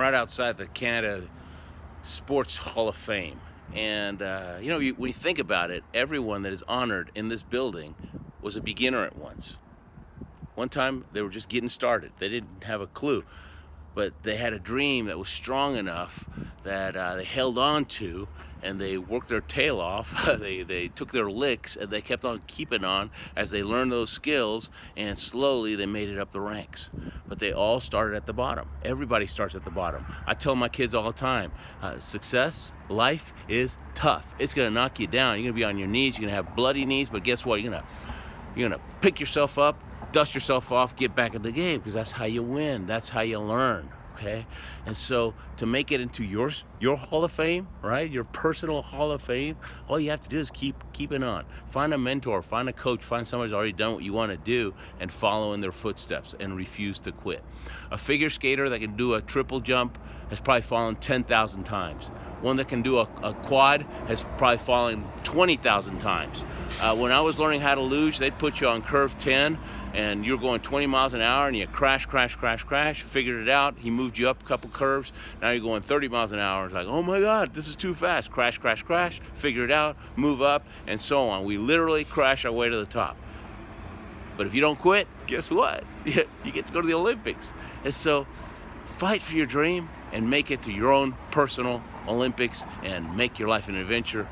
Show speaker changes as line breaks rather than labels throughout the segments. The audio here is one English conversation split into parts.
right outside the Canada Sports Hall of Fame. And, when you think about it, everyone that is honored in this building was a beginner at once. One time they were just getting started. They didn't have a clue, but they had a dream that was strong enough that they held on to, and they worked their tail off. They took their licks, and they kept on keeping on as they learned those skills, and slowly they made it up the ranks. But they all started at the bottom. Everybody starts at the bottom. I tell my kids all the time, success, life is tough. It's gonna knock you down. You're gonna be on your knees. You're gonna have bloody knees, but guess what? You're gonna pick yourself up, dust yourself off, get back in the game, because that's how you win. That's how you learn. Okay, and so to make it into your Hall of Fame, right? Your personal Hall of Fame, all you have to do is keep it on. Find a mentor, find a coach, find somebody who's already done what you want to do, and follow in their footsteps and refuse to quit. A figure skater that can do a triple jump has probably fallen 10,000 times. One that can do a quad has probably fallen 20,000 times. When I was learning how to luge, they'd put you on curve 10, and you're going 20 miles an hour, and you crash, figured it out. He moved you up a couple curves. Now you're going 30 miles an hour. It's like, oh my God, this is too fast. Crash, figure it out, move up, and so on. We literally crash our way to the top. But if you don't quit, guess what? You get to go to the Olympics. And so fight for your dream and make it to your own personal Olympics, and make your life an adventure.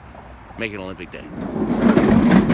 Make it an Olympic day.